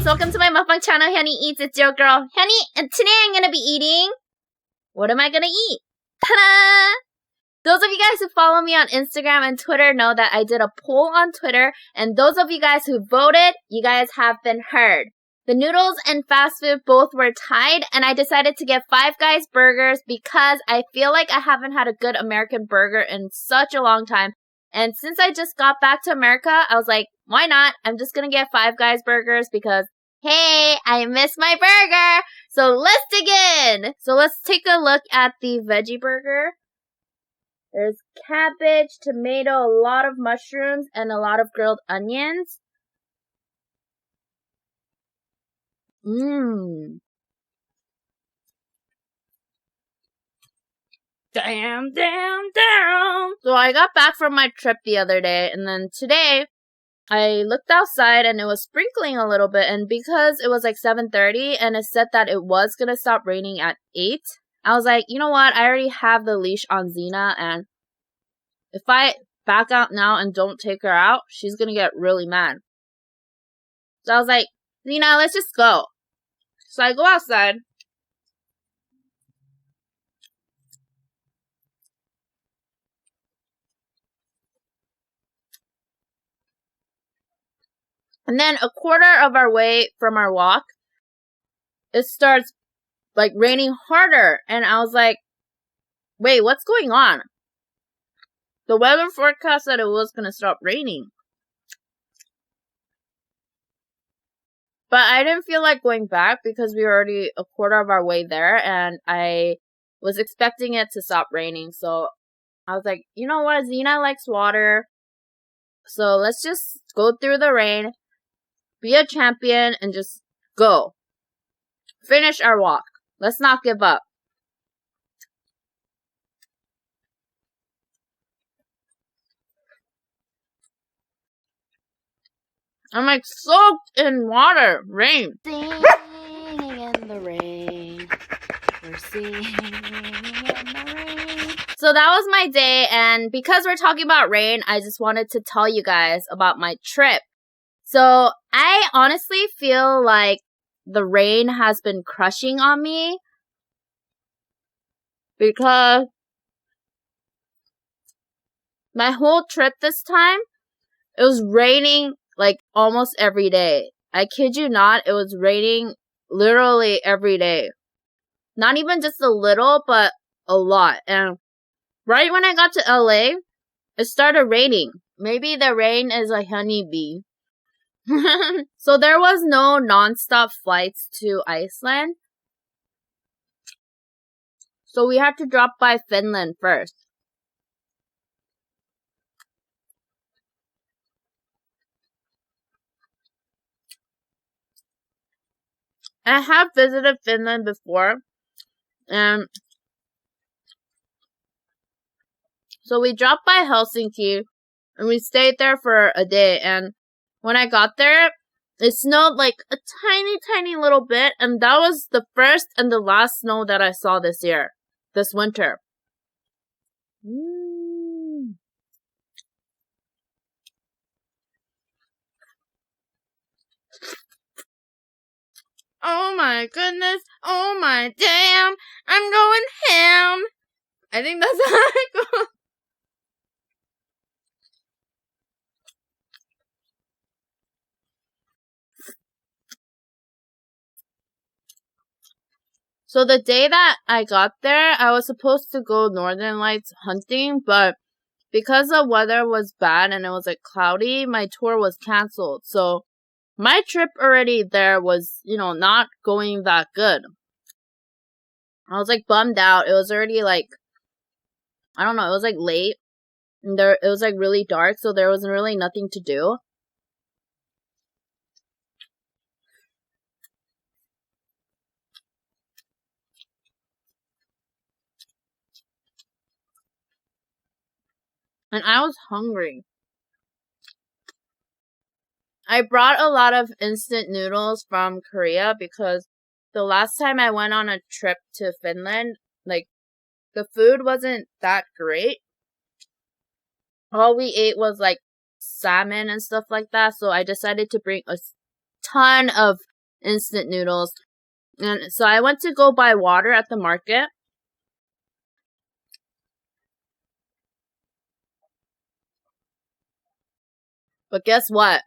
guys, welcome to my mukbang channel, hyuneeEats. It's your girl, Hyune, and today I'm gonna be eating... What am I gonna eat? Ta-da! Those of you guys who follow me on Instagram and Twitter know that I did a poll on Twitter, and those of you guys who voted, you guys have been heard. The noodles and fast food both were tied, and I decided to get Five Guys burgers because I feel like I haven't had a good American burger in such a long time. And since I just got back to America, I was like, why not? I'm just gonna get Five Guys burgers because, hey, I miss my burger! So let's dig in! So let's take a look at the veggie burger. There's cabbage, tomato, a lot of mushrooms, and a lot of grilled onions. Mmm. Damn. So I got back from my trip the other day, and then today I looked outside and it was sprinkling a little bit, and because it was like 7:30 and it said that it was gonna stop raining at 8, I was like, you know what, I already have the leash on Xena, and if I back out now and don't take her out, she's gonna get really mad. So I was like, Xena, let's just go. So I go outside. And then a quarter of our way from our walk, it starts like raining harder. And I was like, wait, what's going on? The weather forecast said it was going to stop raining. But I didn't feel like going back because we were already a quarter of our way there. And I was expecting it to stop raining. So I was like, you know what? Xena likes water. So let's just go through the rain. Be a champion and just go. Finish our walk. Let's not give up. I'm like soaked in water. Rain. Singing in the rain. We're singing in the rain. So that was my day, and because we're talking about rain, I just wanted to tell you guys about my trip. So I honestly feel like the rain has been crushing on me because my whole trip this time, it was raining like almost every day. I kid you not, it was raining literally every day. Not even just a little, but a lot. And right when I got to LA, it started raining. Maybe the rain is a honeybee. So there was no non-stop flights to Iceland. So we had to drop by Finland first. I have visited Finland before. And so we dropped by Helsinki and we stayed there for a day, and when I got there, it snowed like a tiny little bit, and that was the first and the last snow that I saw this winter. Oh my goodness, oh my damn, I'm going ham. I think that's how I go. So the day that I got there, I was supposed to go Northern Lights hunting, but because the weather was bad and it was like cloudy, my tour was canceled. So my trip already there was, not going that good. I was like bummed out. It was already like, I don't know, it was like late. And it was like really dark, so there wasn't really nothing to do. And I was hungry. I brought a lot of instant noodles from Korea because the last time I went on a trip to Finland, like, the food wasn't that great. All we ate was, like, salmon and stuff like that, so I decided to bring a ton of instant noodles. And so I went to go buy water at the market. But guess what?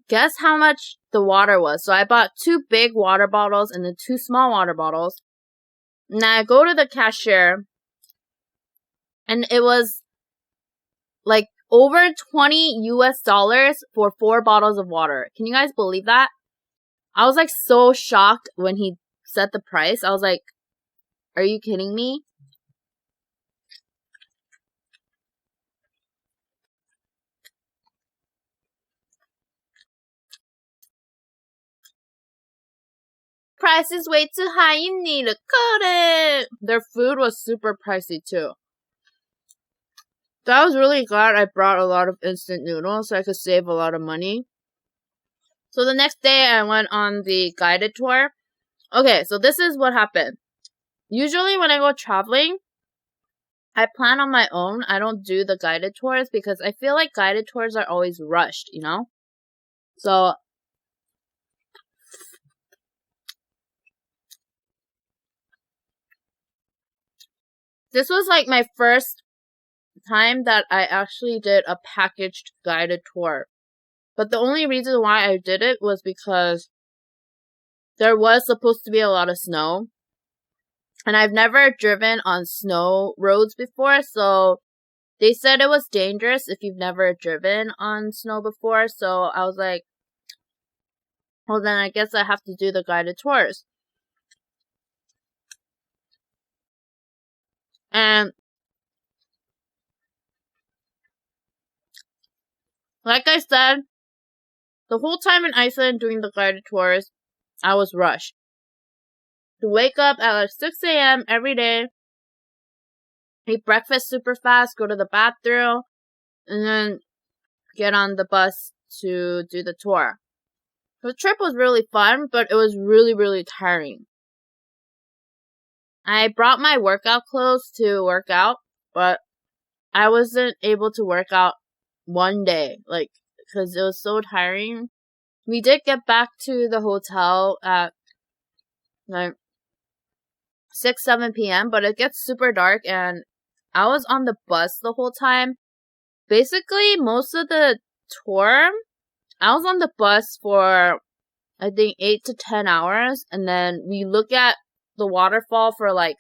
Guess how much the water was. So I bought 2 big water bottles and then 2 small water bottles. And I go to the cashier, and it was like over $20 for 4 bottles of water. Can you guys believe that? I was like so shocked when he said the price. I was like, are you kidding me? Price is way too high, you need to cut it. Their food was super pricey too. So I was really glad I brought a lot of instant noodles so I could save a lot of money. So the next day I went on the guided tour. Okay, so this is what happened. Usually when I go traveling, I plan on my own. I don't do the guided tours because I feel like guided tours are always rushed, you know? So this was like my first time that I actually did a packaged guided tour. But the only reason why I did it was because there was supposed to be a lot of snow. And I've never driven on snow roads before, so they said it was dangerous if you've never driven on snow before. So I was like, well, then I guess I have to do the guided tours. And like I said, the whole time in Iceland doing the guided tours, I was rushed. To wake up at like 6 a.m. every day, eat breakfast super fast, go to the bathroom, and then get on the bus to do the tour. The trip was really fun, but it was really, really tiring. I brought my workout clothes to work out, but I wasn't able to work out one day, like, because it was so tiring. We did get back to the hotel at like 6, 7 p.m., but it gets super dark, and I was on the bus the whole time. Basically, most of the tour, I was on the bus for, I think, 8 to 10 hours, and then we look at the waterfall for like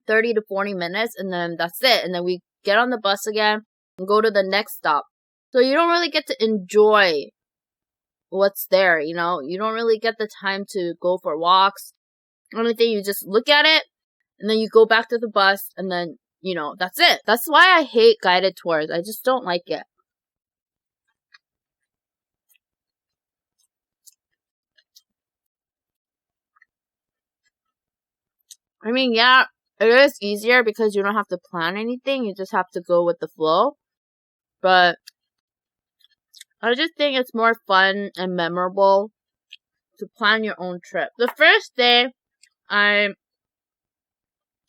30 to 40 minutes, and then that's it. And then we get on the bus again and go to the next stop. So you don't really get to enjoy what's there, you know? You don't really get the time to go for walks. Only thing, you just look at it, and then you go back to the bus, and then, you know, that's it. That's why I hate guided tours. I just don't like it. I mean, yeah, it is easier because you don't have to plan anything. You just have to go with the flow. But I just think it's more fun and memorable to plan your own trip. The first day, I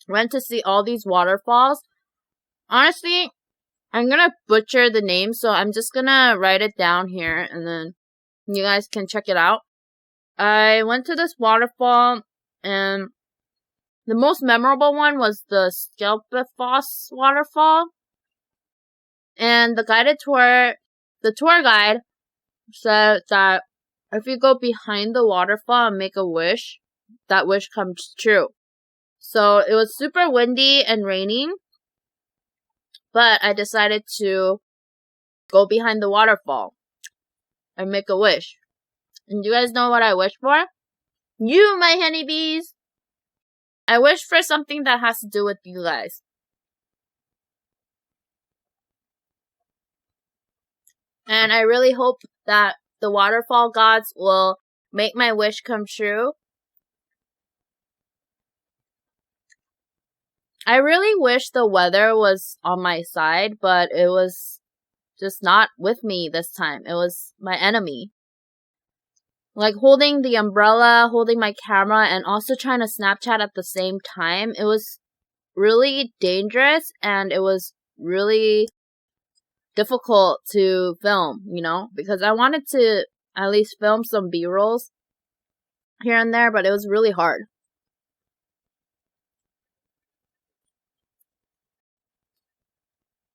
went to see all these waterfalls. Honestly, I'm gonna butcher the name, so I'm just gonna write it down here, and then you guys can check it out. I went to this waterfall, and the most memorable one was the Skelpifoss waterfall. And the tour guide said that if you go behind the waterfall and make a wish, that wish comes true. So it was super windy and raining, but I decided to go behind the waterfall and make a wish. And you guys know what I wished for? You, my honeybees! I wished for something that has to do with you guys. And I really hope that the waterfall gods will make my wish come true. I really wish the weather was on my side, but it was just not with me this time. It was my enemy. Like holding the umbrella, holding my camera, and also trying to Snapchat at the same time. It was really dangerous, and it was really difficult to film, you know, because I wanted to at least film some B-rolls. here and there, but it was really hard.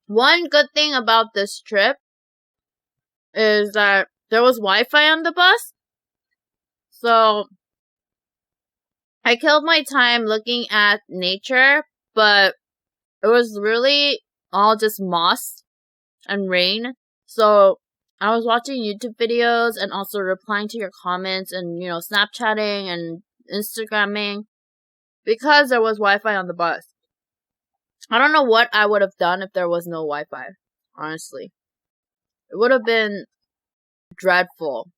One good thing about this trip is that there was Wi-Fi on the bus. So I killed my time looking at nature, but it was really all just moss and rain. So I was watching YouTube videos and also replying to your comments and, Snapchatting and Instagramming because there was Wi-Fi on the bus. I don't know what I would have done if there was no Wi-Fi, honestly. It would have been dreadful.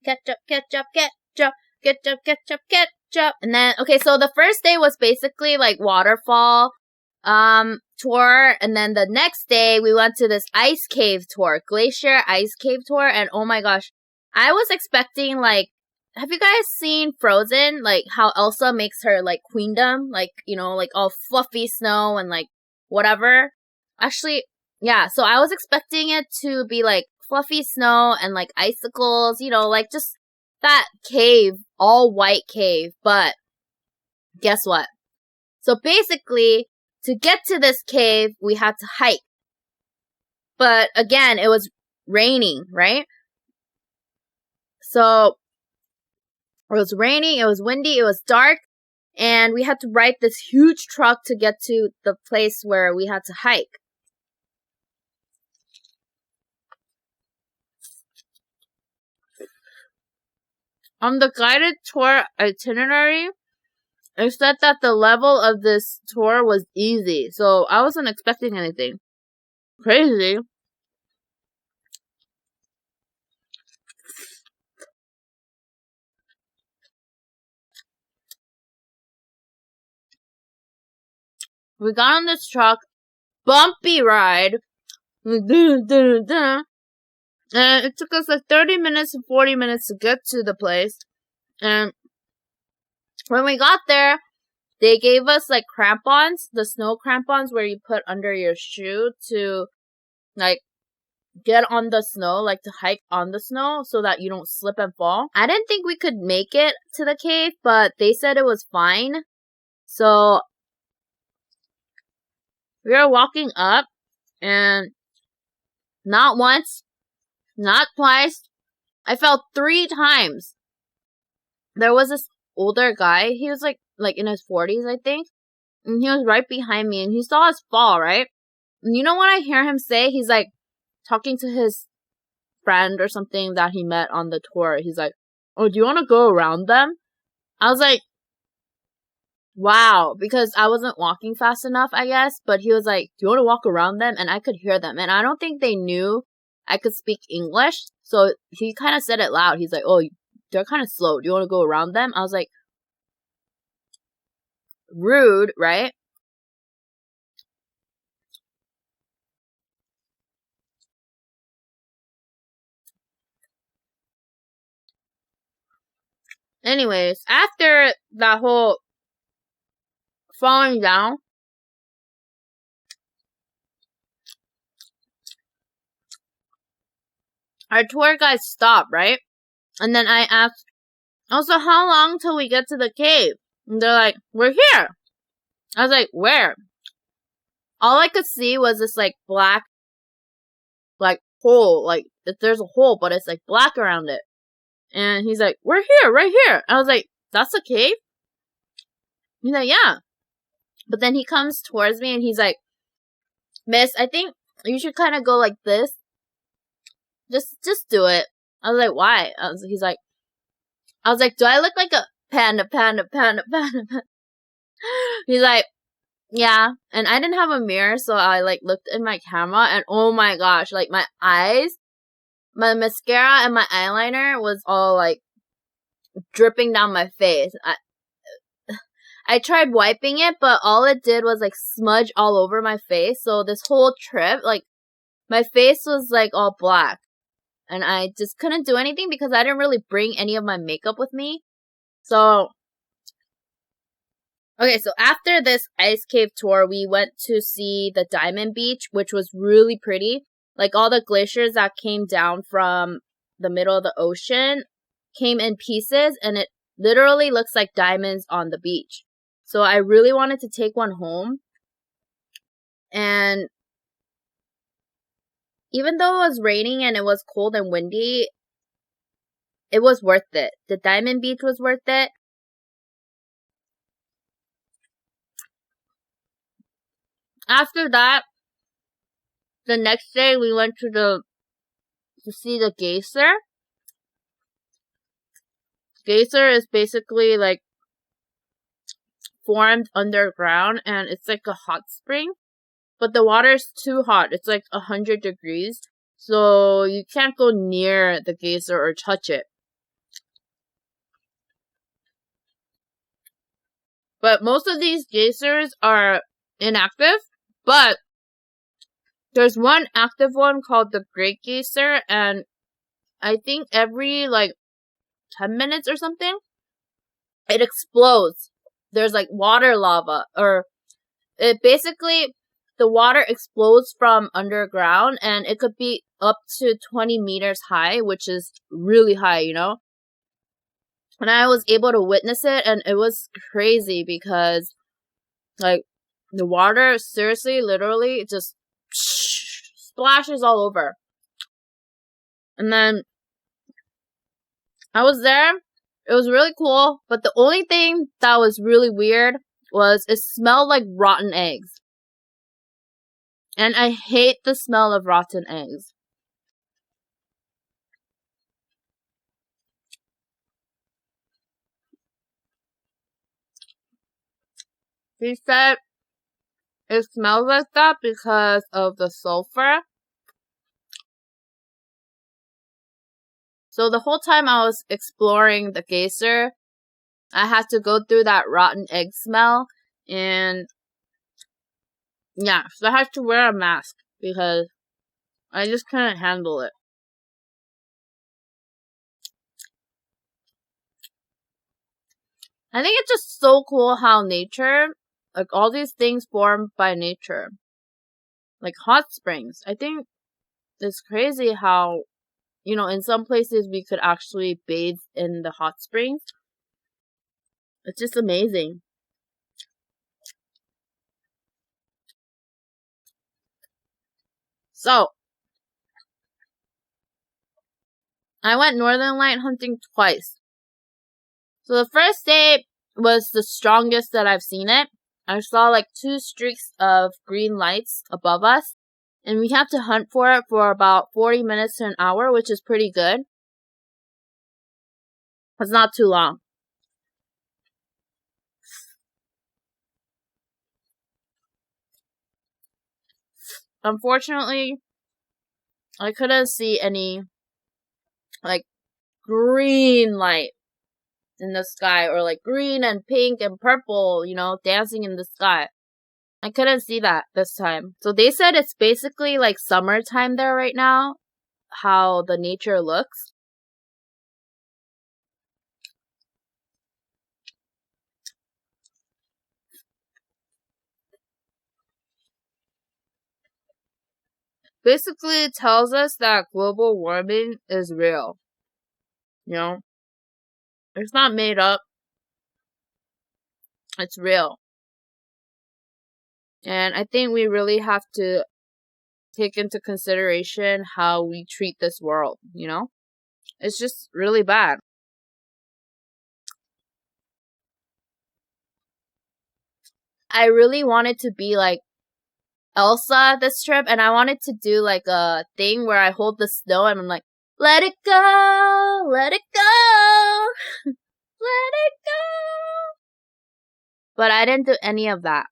Ketchup, ketchup, ketchup, ketchup, ketchup, ketchup. And then, okay, so the first day was basically like waterfall tour, and then the next day we went to this ice cave tour, glacier ice cave tour, and oh my gosh, I was expecting like, have you guys seen Frozen? Like how Elsa makes her like queendom, like, like all fluffy snow and like whatever. Actually, yeah, so I was expecting it to be like fluffy snow and like icicles, like just that cave, all white cave. But guess what? So basically, to get to this cave, we had to hike. But again, it was raining, right? So it was raining, it was windy, it was dark, and we had to ride this huge truck to get to the place where we had to hike. On the guided tour itinerary, it said that the level of this tour was easy, so I wasn't expecting anything crazy. We got on this truck, bumpy ride, and it took us like 30 minutes to 40 minutes to get to the place. And when we got there, they gave us like crampons, the snow crampons where you put under your shoe to like get on the snow, like to hike on the snow so that you don't slip and fall. I didn't think we could make it to the cave, but they said it was fine. So we were walking up, and not once, not twice, I fell 3 times. There was this older guy, he was like in his 40s, I think, and he was right behind me, and he saw us fall, right? And you know what I hear him say? He's like talking to his friend or something that he met on the tour. He's like, "Oh, do you want to go around them?" I was like, wow, because I wasn't walking fast enough, I guess, but he was like, "Do you want to walk around them?" And I could hear them, and I don't think they knew I could speak English, so he kind of said it loud. He's like, "Oh, they're kind of slow. Do you want to go around them?" I was like, rude, right? Anyways, after that whole falling down, our tour guide stopped, right? And then I asked, "Also, how long till we get to the cave?" And they're like, "We're here." I was like, "Where?" All I could see was this like black, like hole, like there's a hole, but it's like black around it. And he's like, "We're here, right here." I was like, "That's a cave?" He's like, "Yeah." But then he comes towards me and he's like, "Miss, I think you should kind of go like this. Just do it." I was like, "Why?" He's like, I was like, "Do I look like a panda, panda, panda, panda, panda?" He's like, "Yeah." And I didn't have a mirror, so I like looked in my camera, and oh my gosh, like my eyes, my mascara and my eyeliner was all like dripping down my face. I tried wiping it, but all it did was like smudge all over my face. So this whole trip, like my face was like all black. And I just couldn't do anything because I didn't really bring any of my makeup with me. So, okay, so after this ice cave tour, we went to see the Diamond Beach, which was really pretty. Like all the glaciers that came down from the middle of the ocean came in pieces, and it literally looks like diamonds on the beach. So I really wanted to take one home. And even though it was raining and it was cold and windy, it was worth it. The diamond beach was worth it. After that, the next day we went to see the geyser. Geyser is basically like formed underground, and it's like a hot spring, but the water is too hot. It's like 100 degrees, so you can't go near the geyser or touch it. But most of these geysers are inactive, but there's one active one called the Great Geyser, and I think every like 10 minutes or something, it explodes. There's like water lava, or it basically, the water explodes from underground, and it could be up to 20 meters high, which is really high, you know? And I was able to witness it, and it was crazy because, like, the water seriously, literally, just splashes all over. And then I was there. It was really cool, but the only thing that was really weird was it smelled like rotten eggs. And I hate the smell of rotten eggs. He said it smells like that because of the sulfur. So the whole time I was exploring the geyser, I had to go through that rotten egg smell, and yeah, so I had to wear a mask because I just couldn't handle it. I think it's just so cool how nature, like all these things formed by nature, like hot springs. I think it's crazy how, you know, in some places we could actually bathe in the hot springs. It's just amazing. So, I went northern light hunting twice. So the first day was the strongest that I've seen it. I saw like 2 streaks of green lights above us, and we have to hunt for it for about 40 minutes to an hour, which is pretty good. It's not too long. Unfortunately, I couldn't see any like green light in the sky, or like green and pink and purple, you know, dancing in the sky. I couldn't see that this time. So they said it's basically like summertime there right now, how the nature looks. Basically, it tells us that global warming is real. You know? It's not made up. It's real. And I think we really have to take into consideration how we treat this world, you know? It's just really bad. I really wanted to be like Elsa this trip, and I wanted to do like a thing where I hold the snow and I'm like, let it go, let it go, let it go. But I didn't do any of that.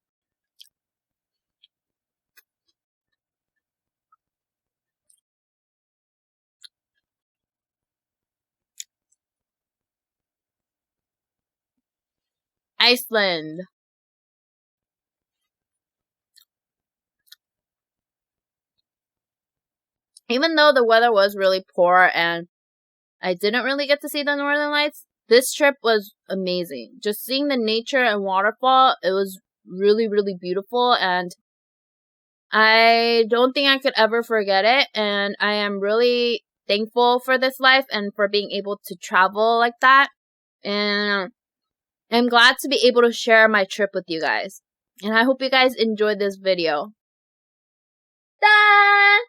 Iceland. Even though the weather was really poor and I didn't really get to see the northern lights, this trip was amazing. Just seeing the nature and waterfall, it was really, really beautiful, and I don't think I could ever forget it, and I am really thankful for this life and for being able to travel like that. And I'm glad to be able to share my trip with you guys. And I hope you guys enjoyed this video.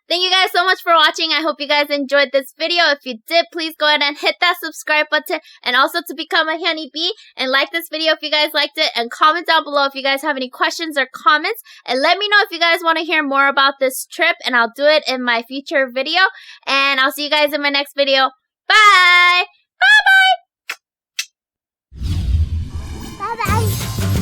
Thank you guys so much for watching. I hope you guys enjoyed this video. If you did, please go ahead and hit that subscribe button, and also to become a honeybee, and like this video if you guys liked it, and comment down below if you guys have any questions or comments, and let me know if you guys want to hear more about this trip, and I'll do it in my future video. And I'll see you guys in my next video. Bye! Bye-bye! Bye-bye.